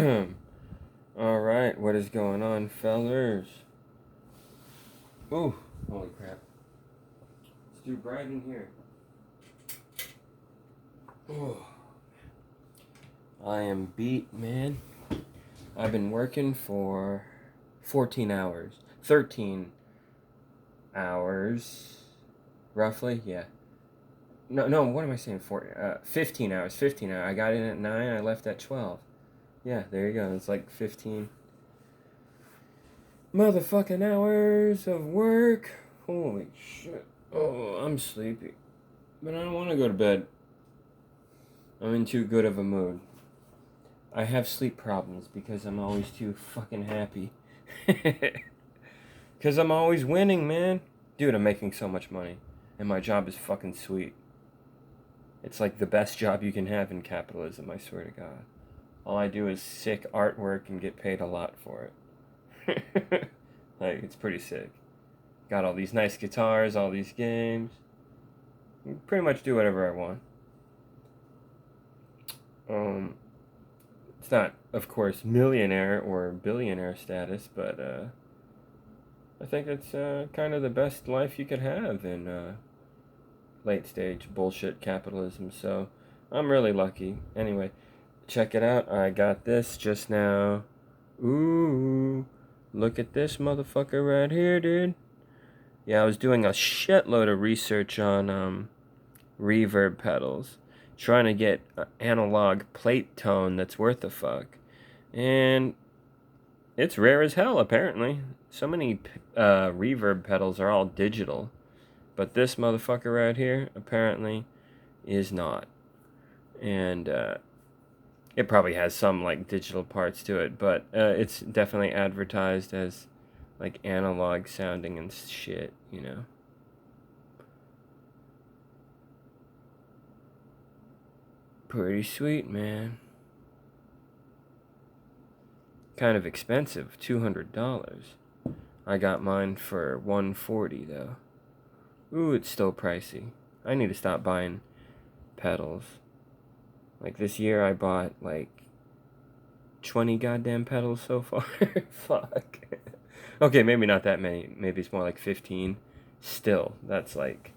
Alright, what is going on, fellers? Ooh, holy crap. It's too bright in here. Ooh. I am beat, man. I've been working for 14 hours. 13 hours. Roughly, yeah. No, what am I saying? 15 hours. 15 hours. I got in at 9, I left at 12. Yeah, there you go. It's like 15 motherfucking hours of work. Holy shit. Oh, I'm sleepy. But I don't want to go to bed. I'm in too good of a mood. I have sleep problems because I'm always too fucking happy. Because I'm always winning, man. Dude, I'm making so much money. And my job is fucking sweet. It's like the best job you can have in capitalism, I swear to God. All I do is sick artwork and get paid a lot for it. Like, it's pretty sick. Got all these nice guitars, all these games. You pretty much do whatever I want. It's not, of course, millionaire or billionaire status, but I think it's kind of the best life you could have in late stage bullshit capitalism. So I'm really lucky. Anyway, check it out. I got this just now. Ooh, look at this motherfucker right here, dude. Yeah, I was doing a shitload of research on reverb pedals, trying to get an analog plate tone that's worth a fuck. And it's rare as hell, apparently. So many reverb pedals are all digital. But this motherfucker right here, apparently, is not. And it probably has some, like, digital parts to it. But it's definitely advertised as, like, analog sounding and shit, you know. Pretty sweet, man. Kind of expensive, $200. I got mine for $140 though. Ooh, it's still pricey. I need to stop buying pedals. Like this year I bought like 20 goddamn pedals so far. Fuck. Okay, maybe not that many. Maybe it's more like 15. Still, that's like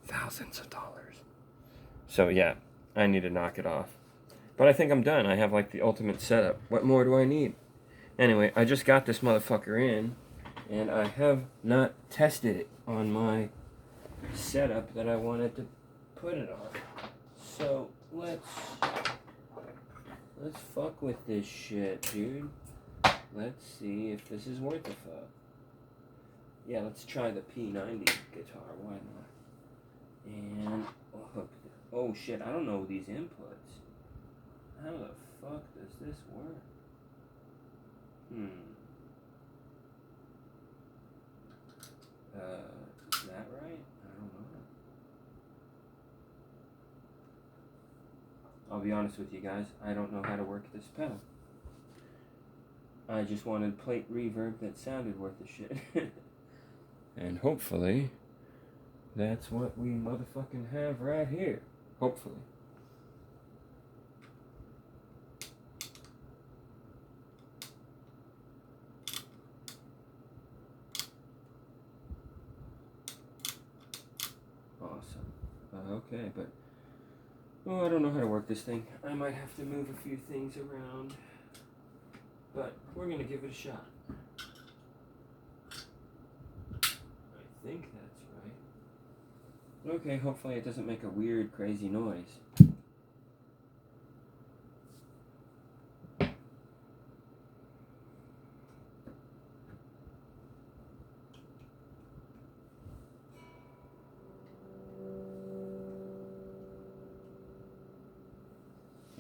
thousands of dollars. So yeah, I need to knock it off. But I think I'm done. I have like the ultimate setup. What more do I need? Anyway, I just got this motherfucker in, and I have not tested it on my setup that I wanted to put it on. So let's fuck with this shit, dude. Let's see if this is worth a fuck. Yeah, let's try the P90 guitar. Why not? And we'll hook this. Oh shit! I don't know these inputs. How the fuck does this work? Is that right? I don't know. I'll be honest with you guys, I don't know how to work this pedal. I just wanted plate reverb that sounded worth a shit. And hopefully, that's what we motherfucking have right here. Hopefully. Awesome. Okay, but I don't know how to work this thing. I might have to move a few things around, but we're gonna give it a shot. I think that's right. Okay, hopefully it doesn't make a weird, crazy noise.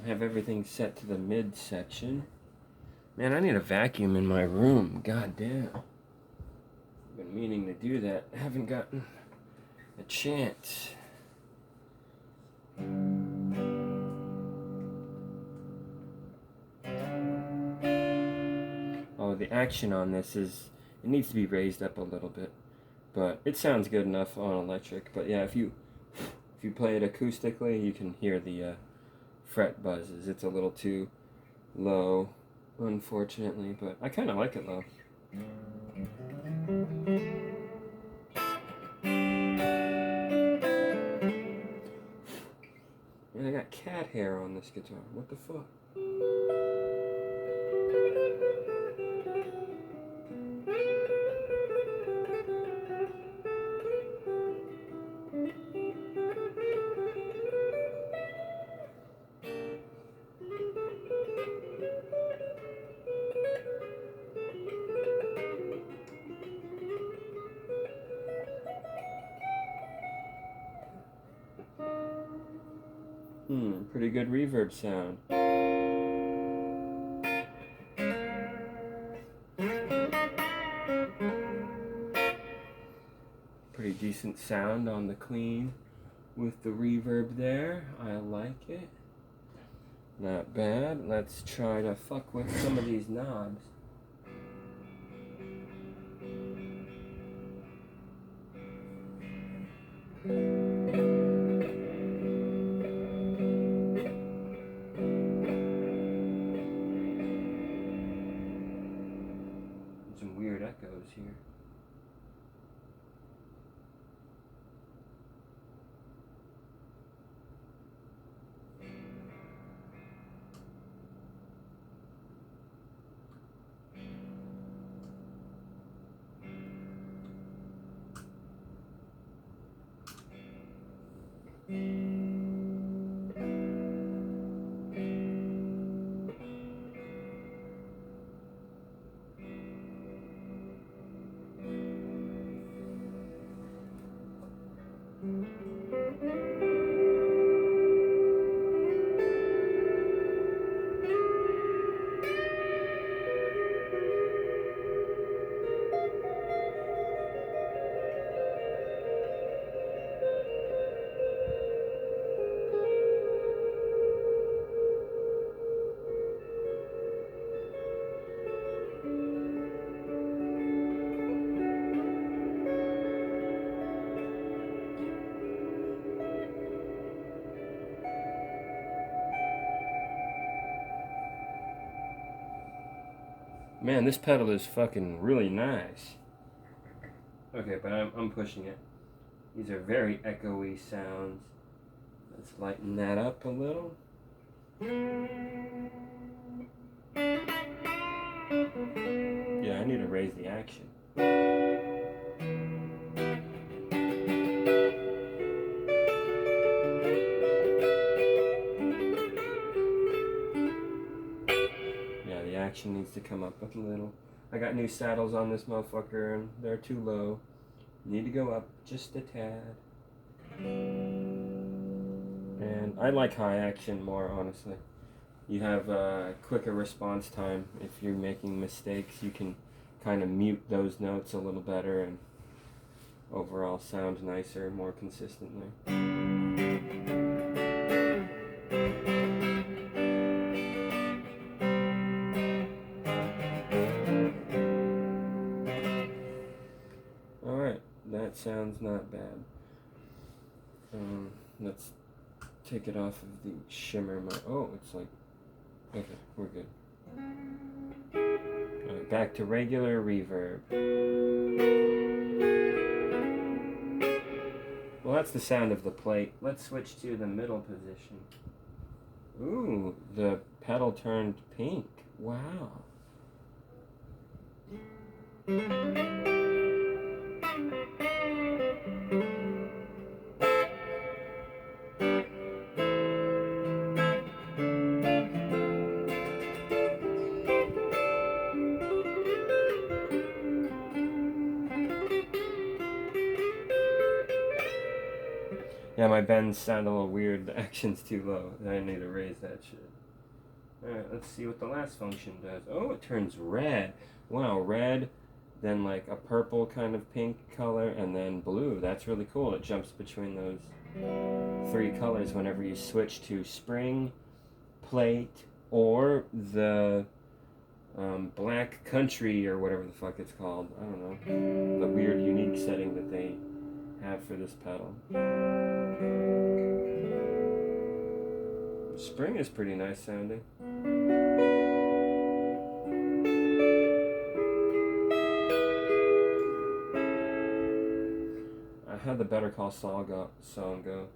I have everything set to the mid section. Man, I need a vacuum in my room. God damn. I've been meaning to do that. I haven't gotten a chance. Oh, the action on this is... It needs to be raised up a little bit. But it sounds good enough on electric. But yeah, if you play it acoustically, you can hear the fret buzzes. It's a little too low, unfortunately, but I kind of like it low. Man, I got cat hair on this guitar. What the fuck? Pretty good reverb sound. Pretty decent sound on the clean with the reverb there. I like it. Not bad. Let's try to fuck with some of these knobs. Some weird echoes here. Man, this pedal is fucking really nice. Okay, but I'm pushing it. These are very echoey sounds. Let's lighten that up a little. Yeah, I need to raise the action. Yeah, the action needs to come up a little. I got new saddles on this motherfucker and they're too low. Need to go up just a tad. And I like high action more, honestly. You have a quicker response time. If you're making mistakes, you can kind of mute those notes a little better and overall sound nicer, more consistently. Alright, that sounds not bad. Let's take it off of the shimmer. Oh, it's like, okay, we're good. Alright, back to regular reverb. Well, that's the sound of the plate. Let's switch to the middle position. Ooh, the pedal turned pink. Wow. Yeah, my bends sound a little weird. The action's too low. I need to raise that shit. Alright, let's see what the last function does. Oh, it turns red. Wow, red, then like a purple kind of pink color, and then blue. That's really cool. It jumps between those three colors whenever you switch to spring, plate, or the black country, or whatever the fuck it's called. I don't know. The weird, unique setting that they have for this pedal. Spring is pretty nice sounding. how'd the Better Call Saul song go?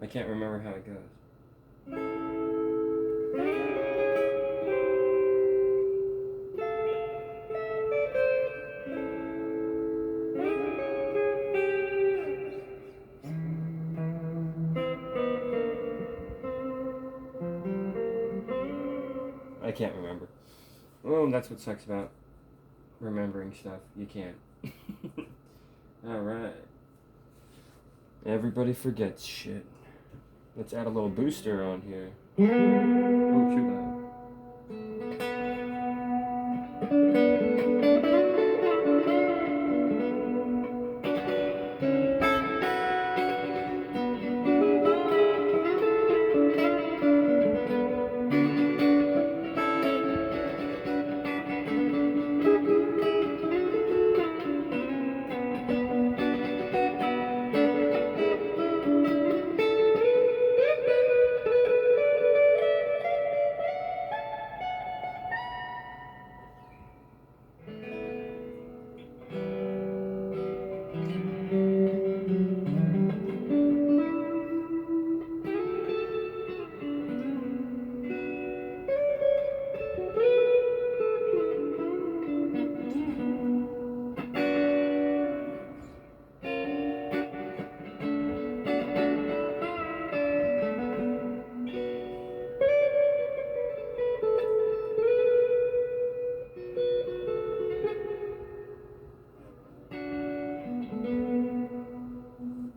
I can't remember how it goes. I can't remember. Oh, that's what sucks about remembering stuff. You can't. Alright. Everybody forgets shit. Let's add a little booster on here. Oh, too loud.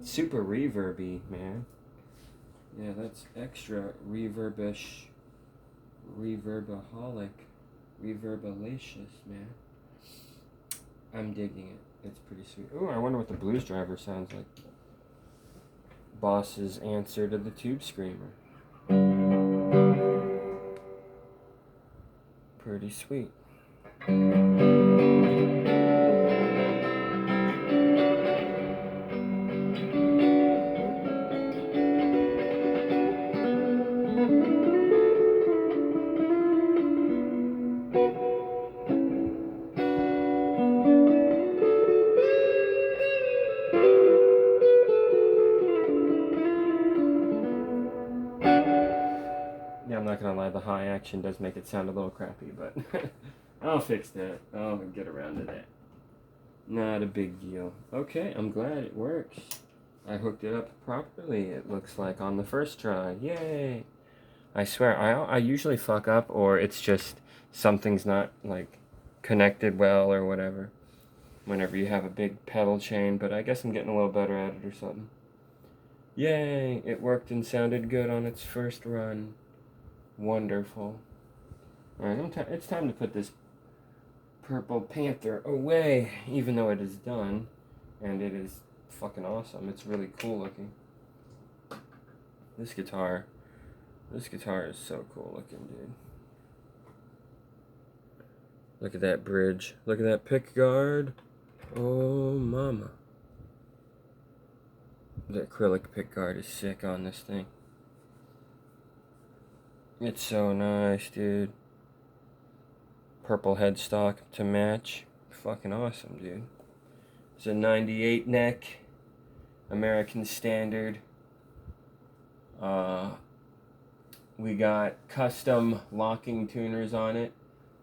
Super reverby, man. Yeah, that's extra reverbaholic, reverbalicious, man. I'm digging it. It's pretty sweet. Oh, I wonder what the blues driver sounds like. Boss's answer to the tube screamer. Pretty sweet. Yeah, I'm not gonna lie, the high action does make it sound a little crappy, but I'll fix that. I'll get around to that. Not a big deal. Okay, I'm glad it works. I hooked it up properly, it looks like, on the first try. Yay! I swear, I usually fuck up, or it's just something's not, like, connected well or whatever. Whenever you have a big pedal chain, but I guess I'm getting a little better at it or something. Yay! It worked and sounded good on its first run. Wonderful. Alright, it's time to put this Purple Panther away, even though it is done. And it is fucking awesome. It's really cool looking. This guitar is so cool looking, dude. Look at that bridge. Look at that pick guard. Oh, mama. The acrylic pick guard is sick on this thing. It's so nice, dude. Purple headstock to match. Fucking awesome, dude. It's a 98 neck. American Standard. We got custom locking tuners on it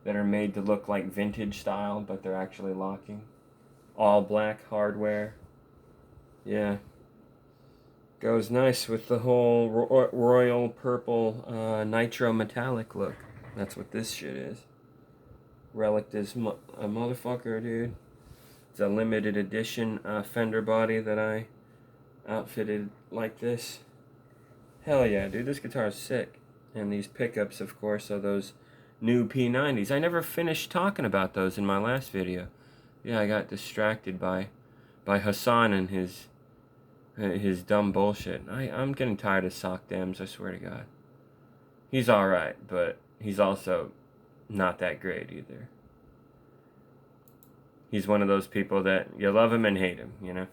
that are made to look like vintage style, but they're actually locking. All black hardware. Yeah. Goes nice with the whole royal purple nitro metallic look. That's what this shit is. Relic is a motherfucker, dude. It's a limited edition fender body that I outfitted like this. Hell yeah, dude. This guitar is sick. And these pickups, of course, are those new P90s. I never finished talking about those in my last video. Yeah, I got distracted by Hassan and his dumb bullshit. I'm getting tired of sock dams, I swear to God. He's alright, but he's also not that great either. He's one of those people that you love him and hate him, you know?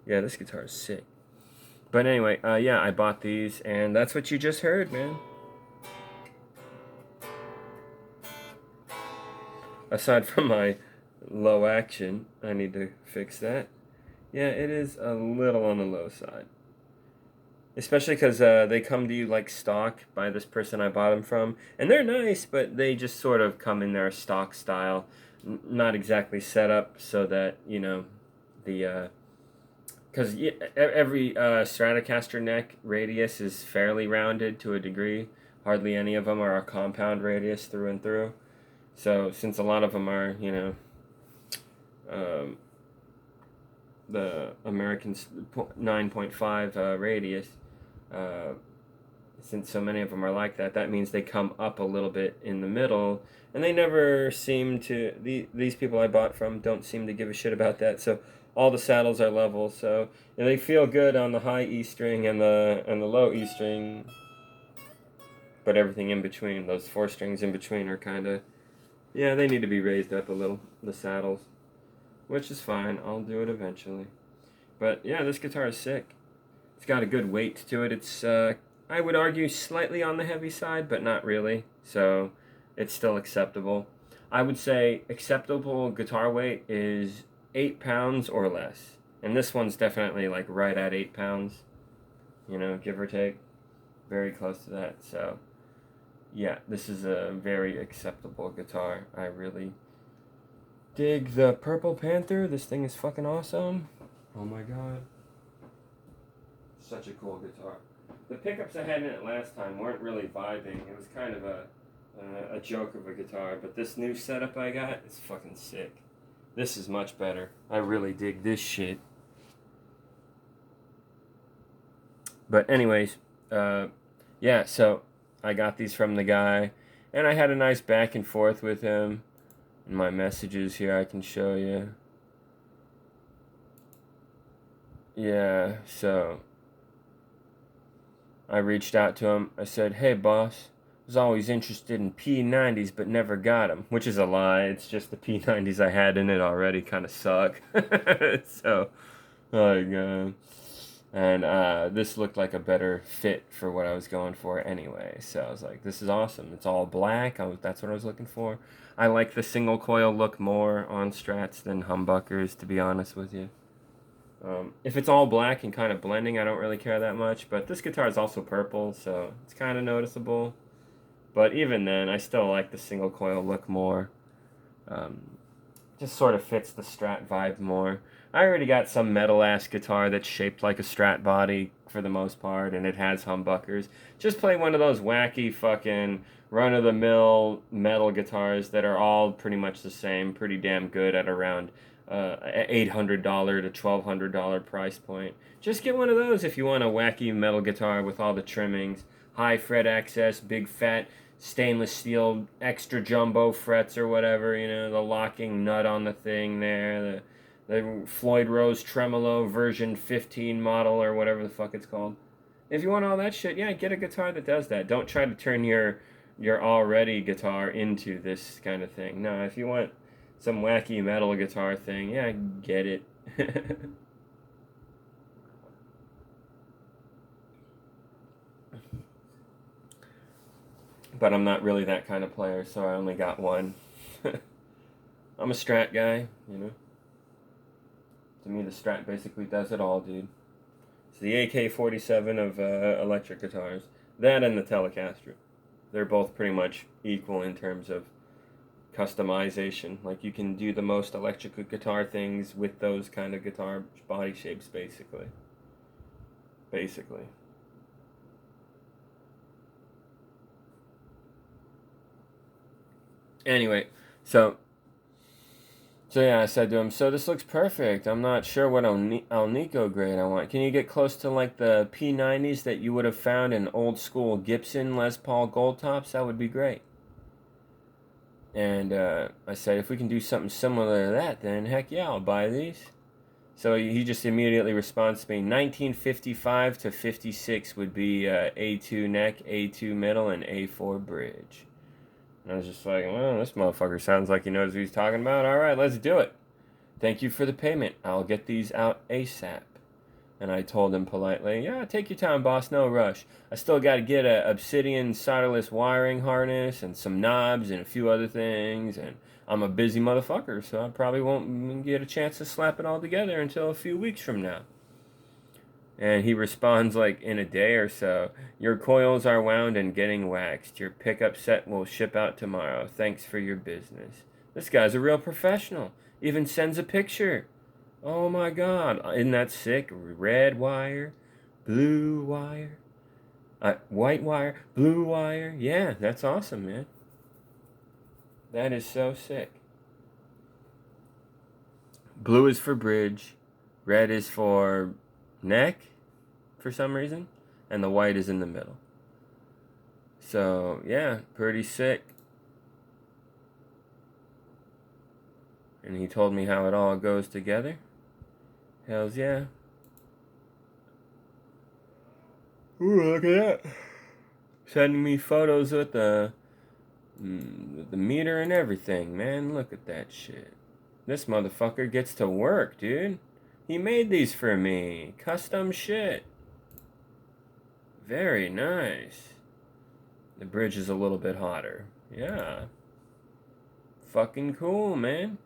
Yeah, this guitar is sick. But anyway, yeah, I bought these, and that's what you just heard, man. Aside from my low action, I need to fix that. Yeah, it is a little on the low side. Especially because they come to you like stock by this person I bought them from. And they're nice, but they just sort of come in their stock style. Not exactly set up so that, you know, the... Because every Stratocaster neck radius is fairly rounded to a degree. Hardly any of them are a compound radius through and through. So since a lot of them are, you know, the American 9.5 radius, since so many of them are like that, that means they come up a little bit in the middle, and they never seem to, these people I bought from don't seem to give a shit about that, so all the saddles are level, so and they feel good on the high E string and the low E string, but everything in between, those 4 strings in between are kind of, yeah, they need to be raised up a little, the saddles, which is fine, I'll do it eventually. But yeah, this guitar is sick. It's got a good weight to it. It's, I would argue, slightly on the heavy side, but not really. So it's still acceptable. I would say acceptable guitar weight is 8 pounds or less. And this one's definitely like right at 8 pounds, you know, give or take. Very close to that. So yeah, this is a very acceptable guitar. I really dig the Purple Panther. This thing is fucking awesome. Oh my god. Such a cool guitar. The pickups I had in it last time weren't really vibing. It was kind of a joke of a guitar, but this new setup I got is fucking sick. This is much better. I really dig this shit. But anyways, yeah, so I got these from the guy, and I had a nice back and forth with him. In my messages here I can show you. Yeah, so I reached out to him. I said, hey, boss, was always interested in P90s but never got them. Which is a lie. It's just the P90s I had in it already kind of suck. So, like, and this looked like a better fit for what I was going for anyway. So I was like, this is awesome. It's all black. That's what I was looking for. I like the single coil look more on Strats than humbuckers, to be honest with you. If it's all black and kind of blending, I don't really care that much. But this guitar is also purple, so it's kind of noticeable. But even then, I still like the single coil look more. Just sort of fits the Strat vibe more. I already got some metal-ass guitar that's shaped like a Strat body for the most part, and it has humbuckers. Just play one of those wacky fucking run-of-the-mill metal guitars that are all pretty much the same, pretty damn good at around $800 to $1,200 price point. Just get one of those if you want a wacky metal guitar with all the trimmings, high fret access, big fat stainless steel extra jumbo frets or whatever, you know, the locking nut on the thing there, the Floyd Rose Tremolo version 15 model or whatever the fuck it's called. If you want all that shit, yeah, get a guitar that does that. Don't try to turn your already guitar into this kind of thing. No, if you want some wacky metal guitar thing, yeah, get it. But I'm not really that kind of player, so I only got one. I'm a Strat guy, you know. To me, the Strat basically does it all, dude. It's the AK-47 of electric guitars. That and the Telecaster. They're both pretty much equal in terms of customization. Like, you can do the most electric guitar things with those kind of guitar body shapes, basically. Anyway, so yeah, I said to him, so this looks perfect. I'm not sure what Alnico grade I want. Can you get close to like the P90s that you would have found in old school Gibson Les Paul gold tops? That would be great. And I said, if we can do something similar to that, then heck yeah, I'll buy these. So he just immediately responds to me, 1955 to 56 would be A2 neck, A2 middle, and A4 bridge. And I was just like, well, this motherfucker sounds like he knows what he's talking about. All right, let's do it. Thank you for the payment. I'll get these out ASAP. And I told him politely, yeah, take your time, boss, no rush. I still got to get a obsidian solderless wiring harness and some knobs and a few other things. And I'm a busy motherfucker, so I probably won't get a chance to slap it all together until a few weeks from now. And he responds like in a day or so, your coils are wound and getting waxed. Your pickup set will ship out tomorrow. Thanks for your business. This guy's a real professional. Even sends a picture. Oh my god, isn't that sick? Red wire, blue wire, white wire, blue wire. Yeah, that's awesome, man. That is so sick. Blue is for bridge, red is for neck, for some reason, and the white is in the middle. So, yeah, pretty sick. And he told me how it all goes together. Hells yeah. Ooh, look at that. Sending me photos with the meter and everything, man. Look at that shit. This motherfucker gets to work, dude. He made these for me. Custom shit. Very nice. The bridge is a little bit hotter. Yeah. Fucking cool, man.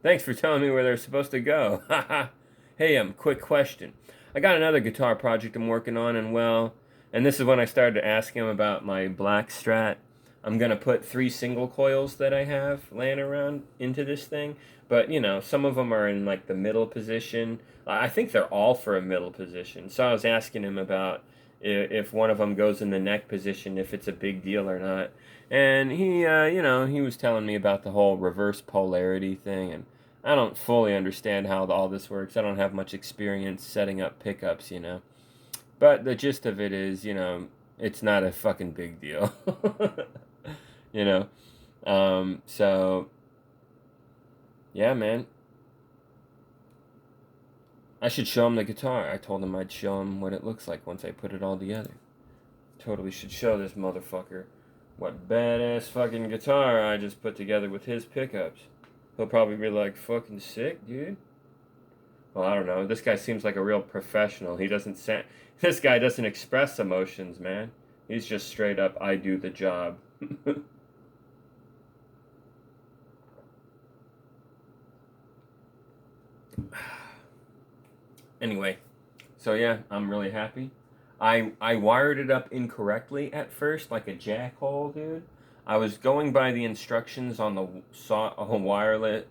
Thanks for telling me where they're supposed to go. Haha. Hey, quick question. I got another guitar project I'm working on, and this is when I started to ask him about my black Strat. I'm going to put 3 single coils that I have laying around into this thing, but, some of them are in, like, the middle position. I think they're all for a middle position, so I was asking him about if one of them goes in the neck position, if it's a big deal or not. And he was telling me about the whole reverse polarity thing, and I don't fully understand how all this works. I don't have much experience setting up pickups, But the gist of it is, it's not a fucking big deal. you know? So, yeah, man. I should show him the guitar. I told him I'd show him what it looks like once I put it all together. Totally should show this motherfucker what badass fucking guitar I just put together with his pickups. He'll probably be like, fucking sick, dude. Well, I don't know. This guy seems like a real professional. This guy doesn't express emotions, man. He's just straight up, I do the job. Anyway, so yeah, I'm really happy. I wired it up incorrectly at first, like a jackhole, dude. I was going by the instructions on the the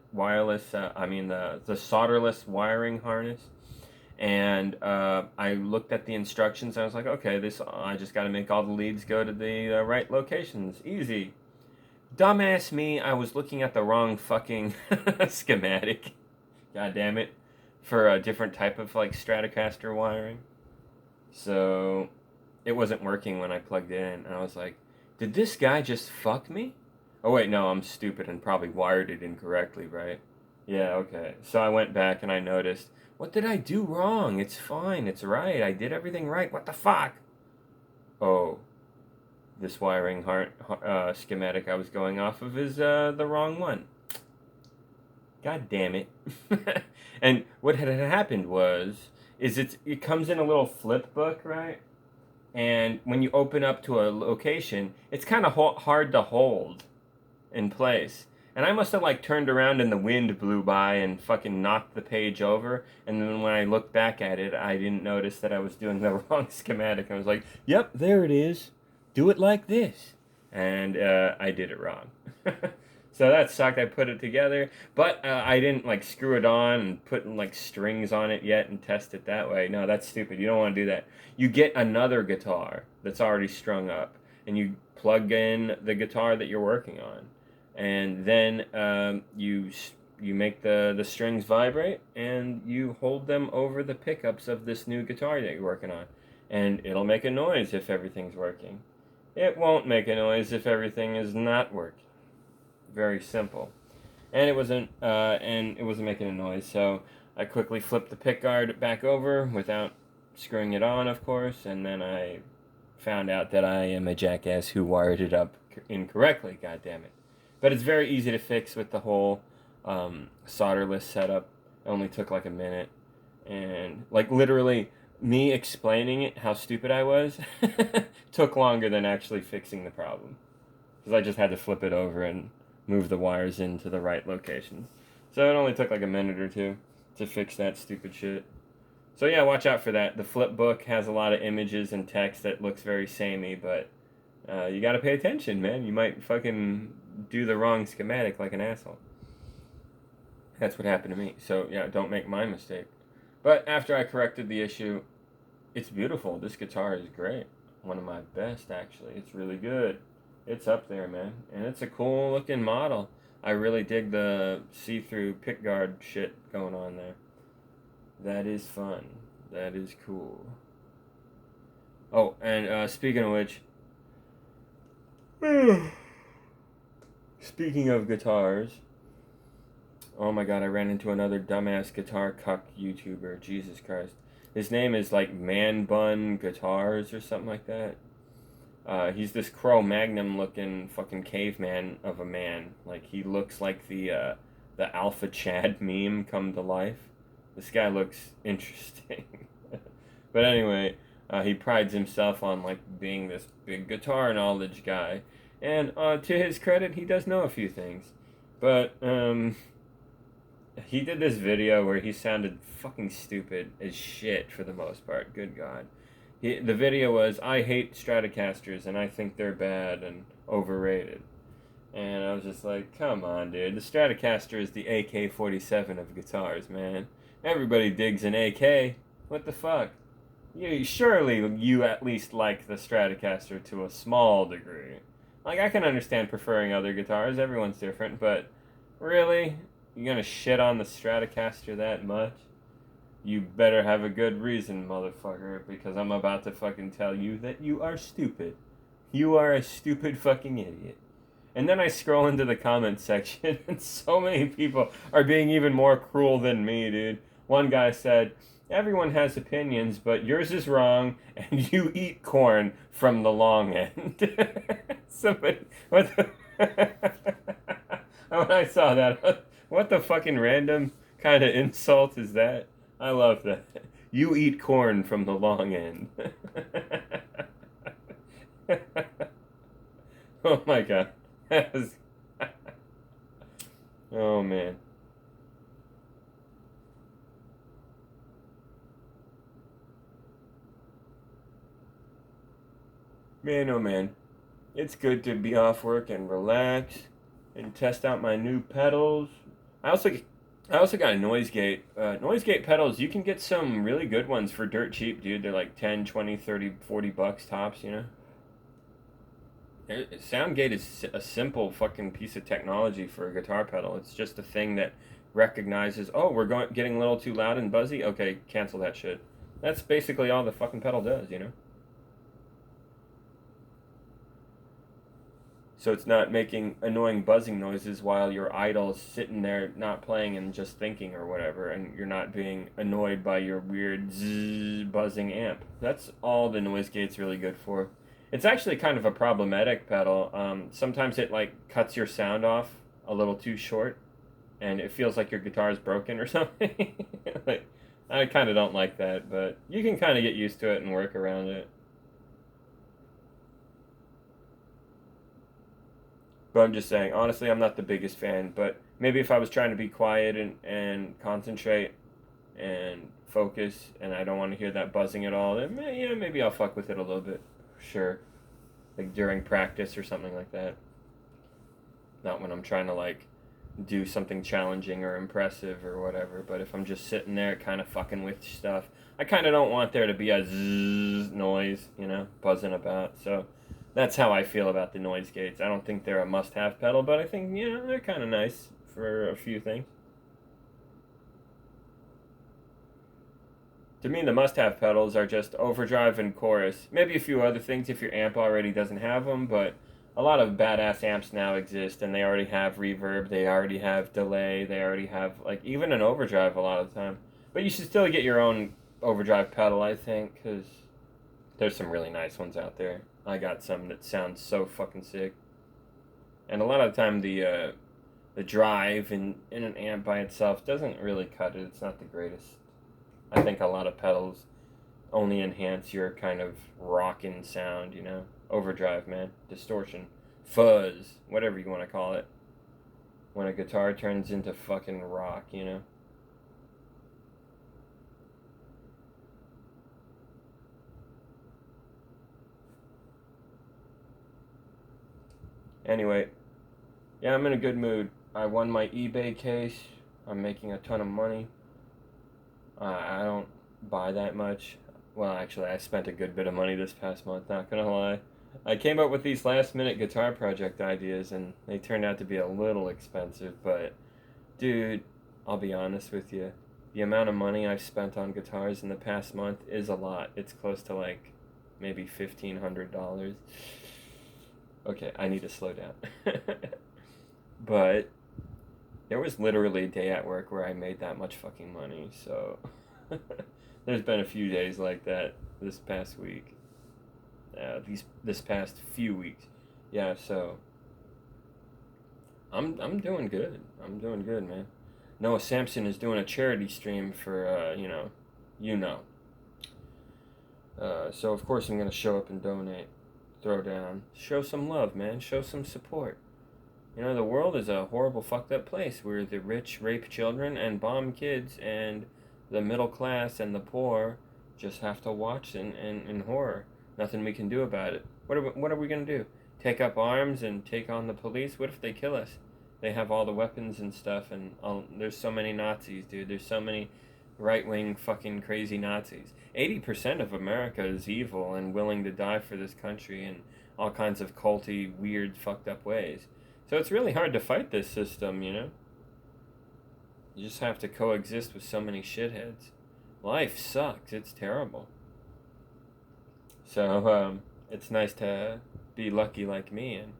solderless wiring harness, and I looked at the instructions. And I was like, okay, I just got to make all the leads go to the right locations. Easy. Dumbass me, I was looking at the wrong fucking schematic. God damn it, for a different type of like Stratocaster wiring. So it wasn't working when I plugged it in, and I was like, did this guy just fuck me? Oh wait, no, I'm stupid and probably wired it incorrectly, right? Yeah, okay. So I went back and I noticed, what did I do wrong? It's fine, it's right, I did everything right, what the fuck? Oh, this wiring schematic I was going off of is the wrong one. God damn it. And what had happened is it comes in a little flip book, right? And when you open up to a location, it's kind of hard to hold in place. And I must have like turned around and the wind blew by and fucking knocked the page over. And then when I looked back at it, I didn't notice that I was doing the wrong schematic. I was like, yep, there it is. Do it like this. And I did it wrong. So that sucked. I put it together, but I didn't like screw it on and put like strings on it yet and test it that way. No, that's stupid. You don't want to do that. You get another guitar that's already strung up, and you plug in the guitar that you're working on, and then you make the strings vibrate, and you hold them over the pickups of this new guitar that you're working on, and it'll make a noise if everything's working. It won't make a noise if everything is not working. Very simple. and it wasn't making a noise. So I quickly flipped the pickguard back over without screwing it on, of course, and then I found out that I am a jackass who wired it up incorrectly. God damn it! But it's very easy to fix with the whole solderless setup. It only took like a minute, and like literally me explaining it how stupid I was took longer than actually fixing the problem, because I just had to flip it over and move the wires into the right locations. So it only took like a minute or two to fix that stupid shit. So yeah, watch out for that. The flip book has a lot of images and text that looks very samey, but you gotta pay attention, man. You might fucking do the wrong schematic like an asshole. That's what happened to me. So yeah, don't make my mistake. But after I corrected the issue, it's beautiful. This guitar is great. One of my best, actually. It's really good. It's up there, man. And it's a cool looking model. I really dig the see-through pickguard shit going on there. That is fun. That is cool. Oh, and speaking of which, speaking of guitars, oh my god, I ran into another dumbass guitar cuck YouTuber. Jesus Christ. His name is like Man Bun Guitars or something like that. He's this Cro-Magnon looking fucking caveman of a man. Like, he looks like the Alpha Chad meme come to life. This guy looks interesting. But anyway, he prides himself on like being this big guitar knowledge guy. And to his credit, he does know a few things. But he did this video where he sounded fucking stupid as shit for the most part. Good God. The video was, I hate Stratocasters and I think they're bad and overrated. And I was just like, come on, dude. The Stratocaster is the AK-47 of guitars, man. Everybody digs an AK. What the fuck? Surely you at least like the Stratocaster to a small degree. Like, I can understand preferring other guitars. Everyone's different, but really? You gonna shit on the Stratocaster that much? You better have a good reason, motherfucker, because I'm about to fucking tell you that you are stupid. You are a stupid fucking idiot. And then I scroll into the comments section, and so many people are being even more cruel than me, dude. One guy said, everyone has opinions, but yours is wrong, and you eat corn from the long end. Somebody, what the... When I saw that, what the fucking random kind of insult is that? I love that. You eat corn from the long end. Oh my god. Oh man. Man, oh man. It's good to be off work and relax and test out my new pedals. I also got a noise gate. Noise gate pedals, you can get some really good ones for dirt cheap, dude. They're like 10, 20, 30, 40 bucks tops, you know? Soundgate is a simple fucking piece of technology for a guitar pedal. It's just a thing that recognizes, oh, we're getting a little too loud and buzzy? Okay, cancel that shit. That's basically all the fucking pedal does, you know? So it's not making annoying buzzing noises while you're idle, sitting there not playing and just thinking or whatever, and you're not being annoyed by your weird zzz buzzing amp. That's all the noise gate's really good for. It's actually kind of a problematic pedal. Sometimes it like cuts your sound off a little too short, and it feels like your guitar is broken or something. Like, I kind of don't like that, but you can kind of get used to it and work around it. But I'm just saying, honestly, I'm not the biggest fan. But maybe if I was trying to be quiet and concentrate and focus, and I don't want to hear that buzzing at all, then yeah, maybe I'll fuck with it a little bit. Sure. Like during practice or something like that. Not when I'm trying to like do something challenging or impressive or whatever. But if I'm just sitting there kind of fucking with stuff, I kind of don't want there to be a zzz noise, you know, buzzing about. So that's how I feel about the noise gates. I don't think they're a must-have pedal, but I think, you know, they're kind of nice for a few things. To me, the must-have pedals are just overdrive and chorus. Maybe a few other things if your amp already doesn't have them, but a lot of badass amps now exist, and they already have reverb, they already have delay, they already have like even an overdrive a lot of the time. But you should still get your own overdrive pedal, I think, because there's some really nice ones out there. I got some that sound so fucking sick. And a lot of the time, the drive in an amp by itself doesn't really cut it. It's not the greatest. I think a lot of pedals only enhance your kind of rockin' sound, you know? Overdrive, man. Distortion. Fuzz. Whatever you want to call it. When a guitar turns into fucking rock, you know? Anyway, yeah, I'm in a good mood. I won my eBay case. I'm making a ton of money. I don't buy that much. Well, actually, I spent a good bit of money this past month, not gonna lie. I came up with these last minute guitar project ideas and they turned out to be a little expensive, but dude, I'll be honest with you. The amount of money I've spent on guitars in the past month is a lot. It's close to like maybe $1,500. Okay, I need to slow down. But there was literally a day at work where I made that much fucking money, so there's been a few days like that this past week. This past few weeks. Yeah, so I'm doing good. I'm doing good, man. Noah Sampson is doing a charity stream for you know. So of course I'm gonna show up and donate, throw down, show some love, man, show some support. You know, the world is a horrible, fucked up place where the rich rape children and bomb kids, and the middle class and the poor just have to watch in horror. Nothing we can do about it. What are we going to do? Take up arms and take on the police? What if they kill us? They have all the weapons and stuff, and there's so many Nazis, dude. There's so many right-wing fucking crazy Nazis. 80% of America is evil and willing to die for this country in all kinds of culty, weird, fucked up ways. So it's really hard to fight this system, you know? You just have to coexist with so many shitheads. Life sucks. It's terrible. So, it's nice to be lucky like me, and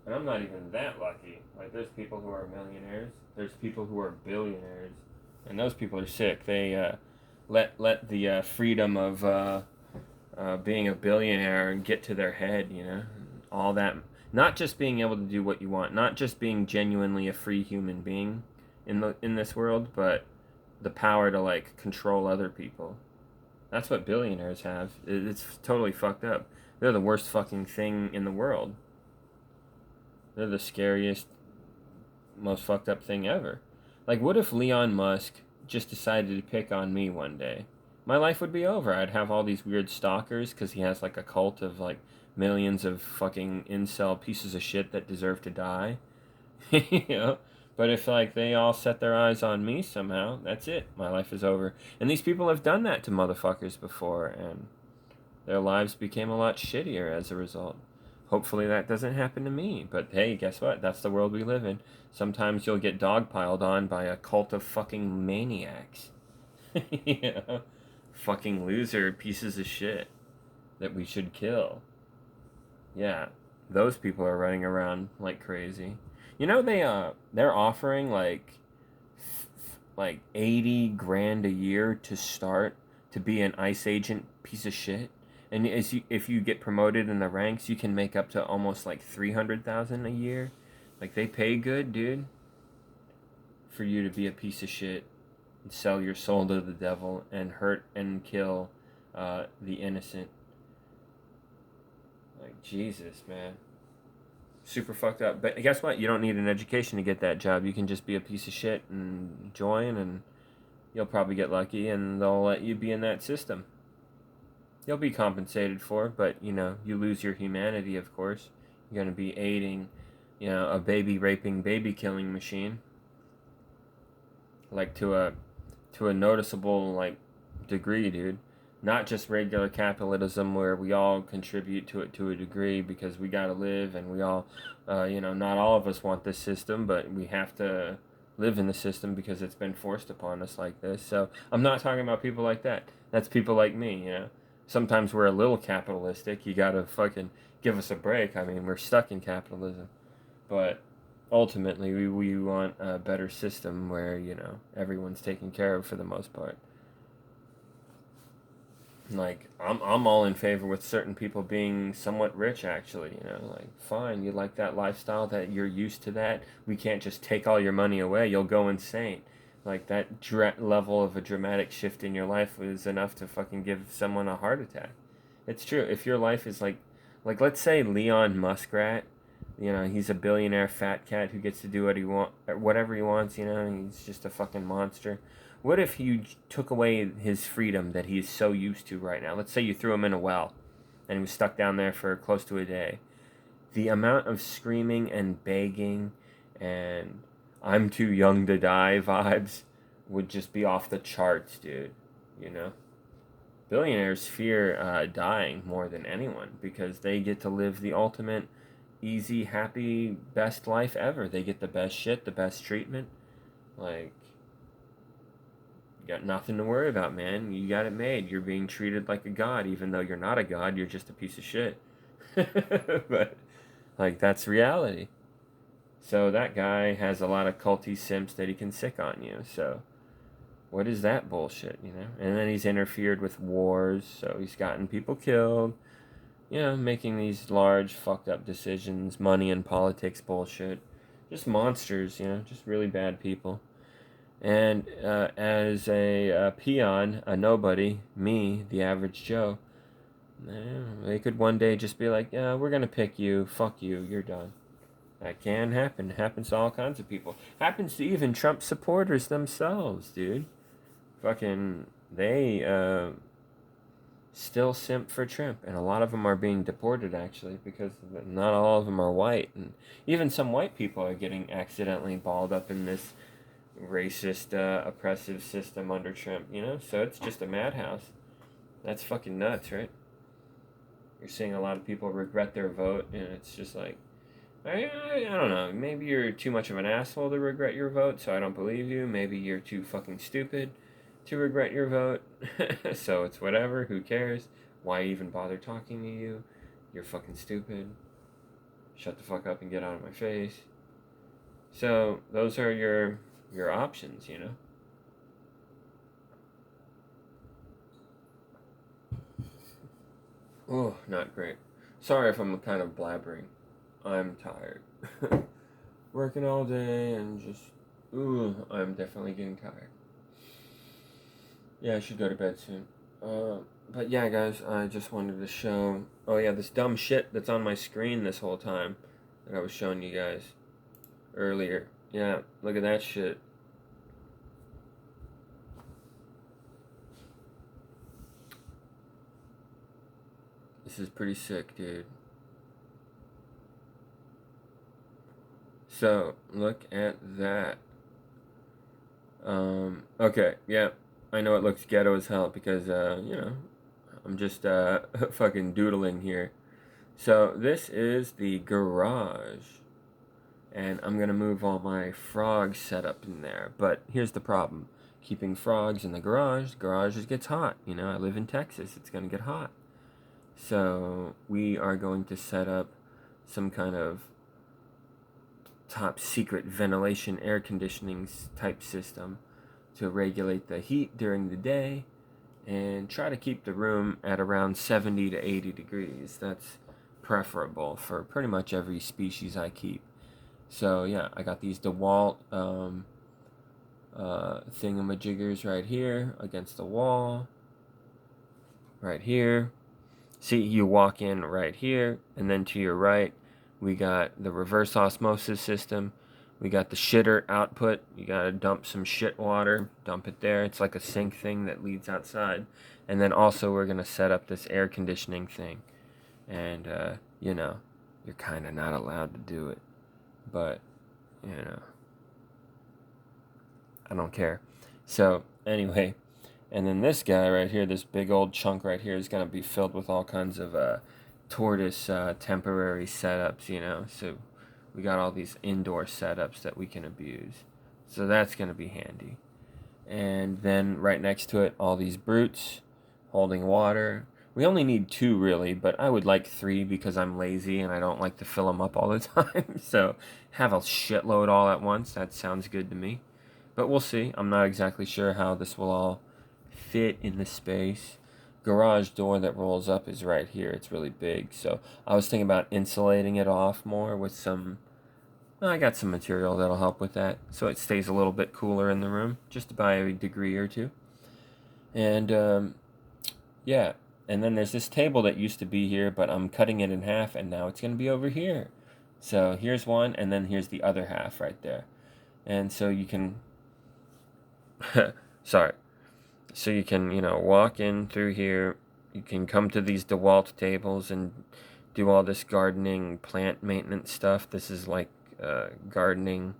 I'm not even that lucky. Like, there's people who are millionaires, there's people who are billionaires, and those people are sick. They, let the freedom of being a billionaire get to their head, you know? All that, not just being able to do what you want, not just being genuinely a free human being in this world, but the power to like control other people. That's what billionaires have. It's totally fucked up. They're the worst fucking thing in the world. They're the scariest, most fucked up thing ever. Like, what if Elon Musk just decided to pick on me one day? My life would be over. I'd have all these weird stalkers because he has like a cult of like millions of fucking incel pieces of shit that deserve to die. You know? But if like they all set their eyes on me somehow, that's it. My life is over. And these people have done that to motherfuckers before, and their lives became a lot shittier as a result. Hopefully that doesn't happen to me. But hey, guess what? That's the world we live in. Sometimes you'll get dogpiled on by a cult of fucking maniacs. You know? Fucking loser pieces of shit that we should kill. Yeah, those people are running around like crazy. You know, they're offering like 80 grand a year to start to be an ICE agent piece of shit. And if you get promoted in the ranks, you can make up to almost like 300,000 a year. Like, they pay good, dude, for you to be a piece of shit and sell your soul to the devil and hurt and kill the innocent. Like, Jesus, man. Super fucked up. But guess what? You don't need an education to get that job. You can just be a piece of shit and join, and you'll probably get lucky, and they'll let you be in that system. You'll be compensated for it, but, you know, you lose your humanity, of course. You're going to be aiding, you know, a baby-raping, baby-killing machine. Like, to a noticeable, like, degree, dude. Not just regular capitalism where we all contribute to it to a degree because we gotta live, and we all, you know, not all of us want this system, but we have to live in the system because it's been forced upon us like this. So I'm not talking about people like that. That's people like me, you know. Sometimes we're a little capitalistic. You gotta fucking give us a break. I mean, we're stuck in capitalism. But ultimately, we want a better system where, everyone's taken care of for the most part. Like, I'm all in favor with certain people being somewhat rich, actually. Like, fine, you like that lifestyle, that you're used to that. We can't just take all your money away. You'll go insane. Like, that level of a dramatic shift in your life was enough to fucking give someone a heart attack. It's true. If your life is like let's say Leon Muskrat, he's a billionaire fat cat who gets to do whatever he wants. He's just a fucking monster. What if you took away his freedom that he's so used to right now? Let's say you threw him in a well, and he was stuck down there for close to a day. The amount of screaming and begging, and "I'm too young to die" vibes would just be off the charts, dude. You know. Billionaires fear dying more than anyone because they get to live the ultimate easy, happy, best life ever. They get the best shit, the best treatment. Like, you got nothing to worry about, man. You got it made. You're being treated like a god, even though you're not a god. You're just a piece of shit. But, like, that's reality. So that guy has a lot of culty simps that he can sick on you. So what is that bullshit, And then he's interfered with wars, so he's gotten people killed, making these large, fucked up decisions, money and politics bullshit. Just monsters, just really bad people. And as a peon, a nobody, me, the average Joe, they could one day just be like, yeah, we're going to pick you, fuck you, you're done. That can happen. It happens to all kinds of people. Happens to even Trump supporters themselves, dude. Fucking, they still simp for Trump, and a lot of them are being deported, actually, because not all of them are white, and even some white people are getting accidentally balled up in this racist, oppressive system under Trump, so it's just a madhouse. That's fucking nuts, right? You're seeing a lot of people regret their vote, and it's just like, I don't know, maybe you're too much of an asshole to regret your vote, so I don't believe you. Maybe you're too fucking stupid to regret your vote. So it's whatever, who cares? Why even bother talking to you? You're fucking stupid. Shut the fuck up and get out of my face. So those are your options, Oh, not great. Sorry if I'm kind of blabbering. I'm tired. Working all day and just, I'm definitely getting tired. Yeah, I should go to bed soon. But yeah, guys, I just wanted to show. Oh yeah, this dumb shit that's on my screen this whole time that I was showing you guys earlier. Yeah, look at that shit. This is pretty sick, dude. So, look at that. Okay, yeah. I know it looks ghetto as hell because, I'm just, fucking doodling here. So, this is the garage. And I'm gonna move all my frogs set up in there. But here's the problem. Keeping frogs in the garage gets hot. I live in Texas. It's gonna get hot. So, we are going to set up some kind of top secret ventilation air conditioning type system to regulate the heat during the day and try to keep the room at around 70 to 80 degrees. That's preferable for pretty much every species I keep. So yeah, I got these DeWalt thingamajiggers right here against the wall. Right here. See, you walk in right here, and then to your right, we got the reverse osmosis system. We got the shitter output. You gotta dump some shit water, dump it there. It's like a sink thing that leads outside. And then also we're gonna set up this air conditioning thing. And, you're kind of not allowed to do it. But, I don't care. So, anyway, and then this guy right here, this big old chunk right here, is going to be filled with all kinds of tortoise temporary setups, So we got all these indoor setups that we can abuse. So that's going to be handy. And then right next to it, all these brutes holding water. We only need 2 really, but I would like 3 because I'm lazy and I don't like to fill them up all the time. So have a shitload all at once. That sounds good to me. But we'll see. I'm not exactly sure how this will all fit in the space. Garage door that rolls up is right here. It's really big. So I was thinking about insulating it off more with some... I got some material that'll help with that. So it stays a little bit cooler in the room. Just by a degree or two. And yeah. And then there's this table that used to be here, but I'm cutting it in half, and now it's going to be over here. So here's one, and then here's the other half right there. And so you can... Sorry. So you can, walk in through here. You can come to these DeWalt tables and do all this gardening, plant maintenance stuff. This is like gardening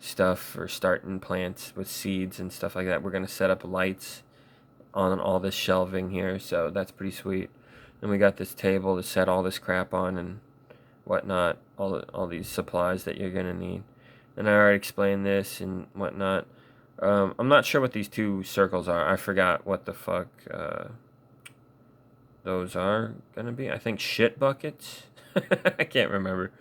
stuff for starting plants with seeds and stuff like that. We're going to set up lights on all this shelving here, so that's pretty sweet. And we got this table to set all this crap on and whatnot, all these supplies that you're going to need. And I already explained this and whatnot. I'm not sure what these 2 circles are. I forgot what the fuck those are gonna be. I think shit buckets. I can't remember.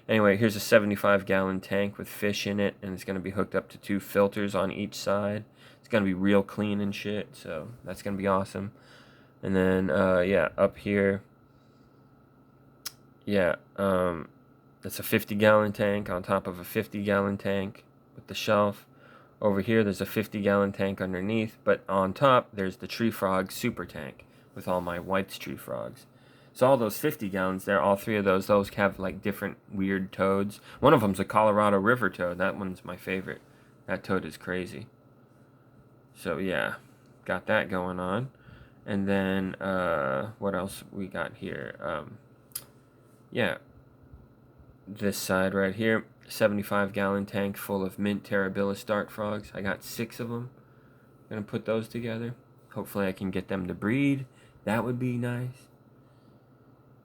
Anyway, here's a 75-gallon tank with fish in it, and it's gonna be hooked up to 2 filters on each side. It's gonna be real clean and shit, so that's gonna be awesome. And then, yeah, up here, yeah, it's a 50-gallon tank on top of a 50-gallon tank with the shelf. Over here, there's a 50-gallon tank underneath, but on top, there's the tree frog super tank with all my White's tree frogs. So all those 50 gallons there, all 3 of those have like different weird toads. One of them's a Colorado River toad. That one's my favorite. That toad is crazy. So yeah, got that going on. And then, what else we got here? Yeah, this side right here, 75-gallon tank full of mint terribilis dart frogs. I got 6 of them. I'm gonna put those together. Hopefully I can get them to breed. That would be nice.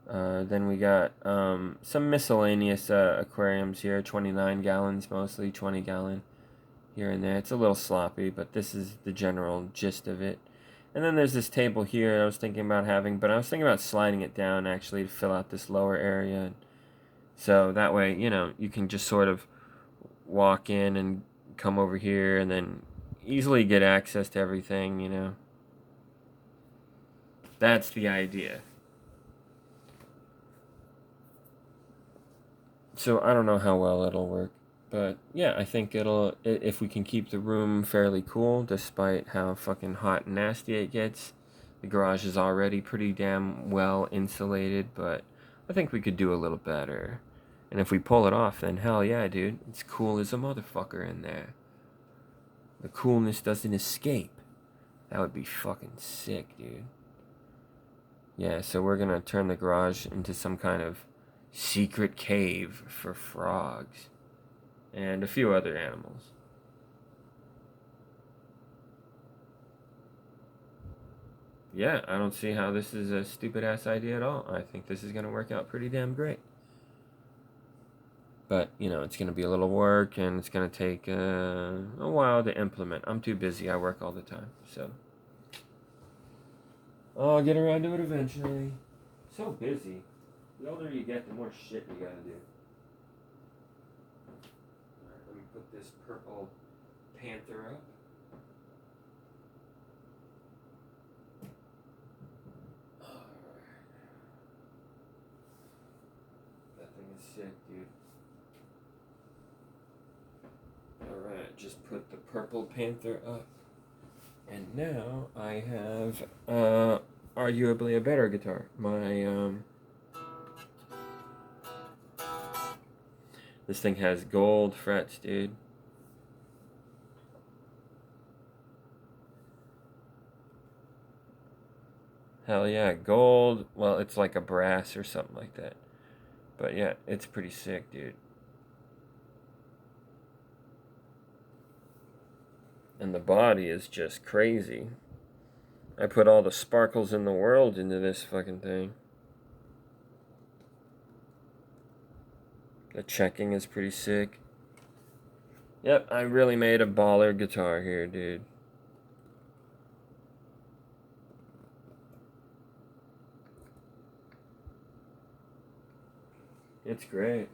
Then we got some miscellaneous aquariums here. 29 gallons mostly, 20 gallon here and there. It's a little sloppy, but this is the general gist of it. And then there's this table here I was thinking about having, but I was thinking about sliding it down actually to fill out this lower area. So that way, you can just sort of walk in and come over here and then easily get access to everything. That's the idea. So I don't know how well it'll work. But yeah, I think if we can keep the room fairly cool, despite how fucking hot and nasty it gets. The garage is already pretty damn well insulated, but I think we could do a little better. And if we pull it off, then hell yeah, dude. It's cool as a motherfucker in there. The coolness doesn't escape. That would be fucking sick, dude. Yeah, so we're gonna turn the garage into some kind of secret cave for frogs. And a few other animals. Yeah, I don't see how this is a stupid-ass idea at all. I think this is going to work out pretty damn great. But, it's going to be a little work, and it's going to take a while to implement. I'm too busy. I work all the time, so I'll get around to it eventually. So busy. The older you get, the more shit you gotta do. Alright, let me put this purple panther up. That thing is sick, dude. Alright, just put the purple panther up. And now I have arguably a better guitar. This thing has gold frets, dude. Hell yeah, gold. Well, it's like a brass or something like that. But yeah, it's pretty sick, dude. And the body is just crazy. I put all the sparkles in the world into this fucking thing. The checking is pretty sick. Yep, I really made a baller guitar here, dude. It's great.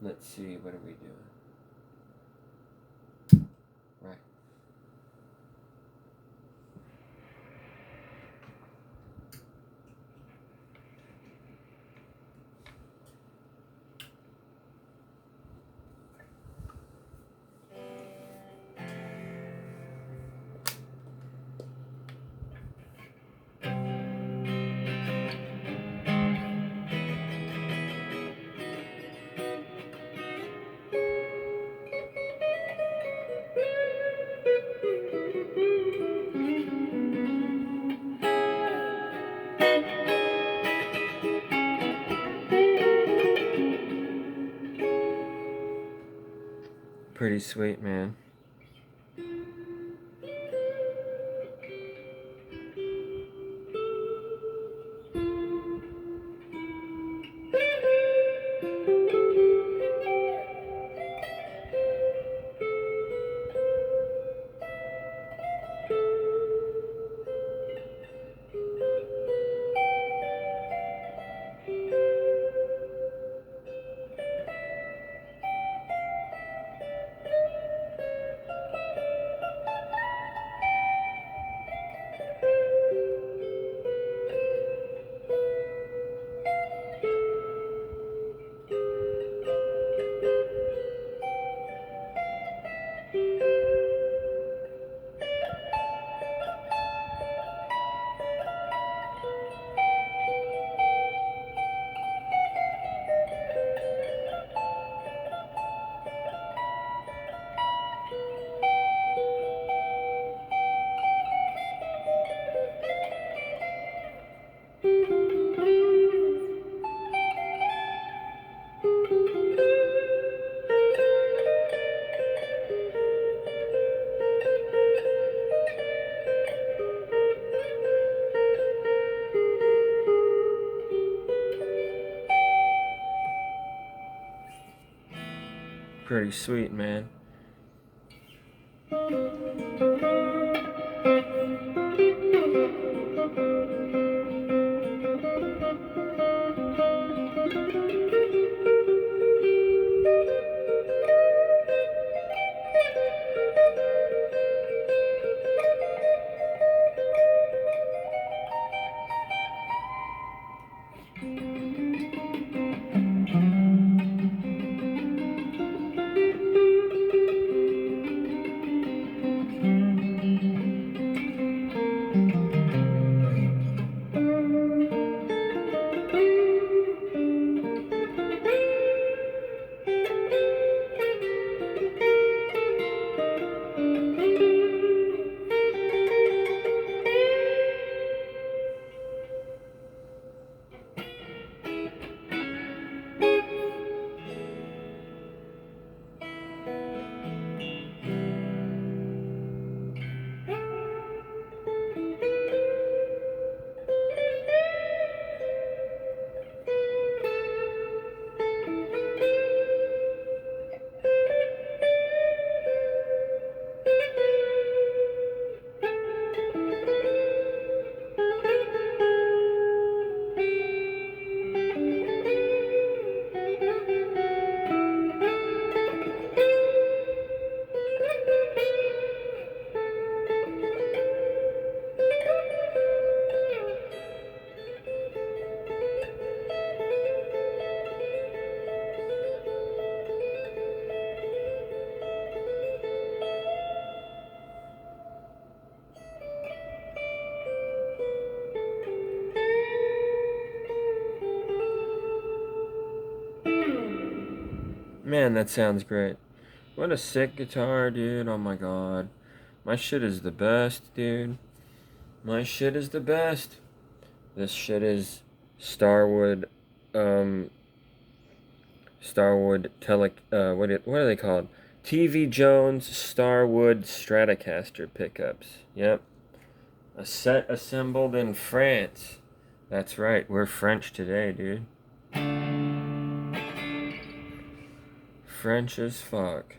Let's see, what are we doing? Right. Pretty sweet, man. Pretty sweet, man. Man, that sounds great. What a sick guitar, dude. Oh my god. My shit is the best, dude. My shit is the best. This shit is Starwood, um, what are they called? TV Jones Starwood Stratocaster pickups. Yep. A set assembled in France. That's right, we're French today, dude. French as fuck.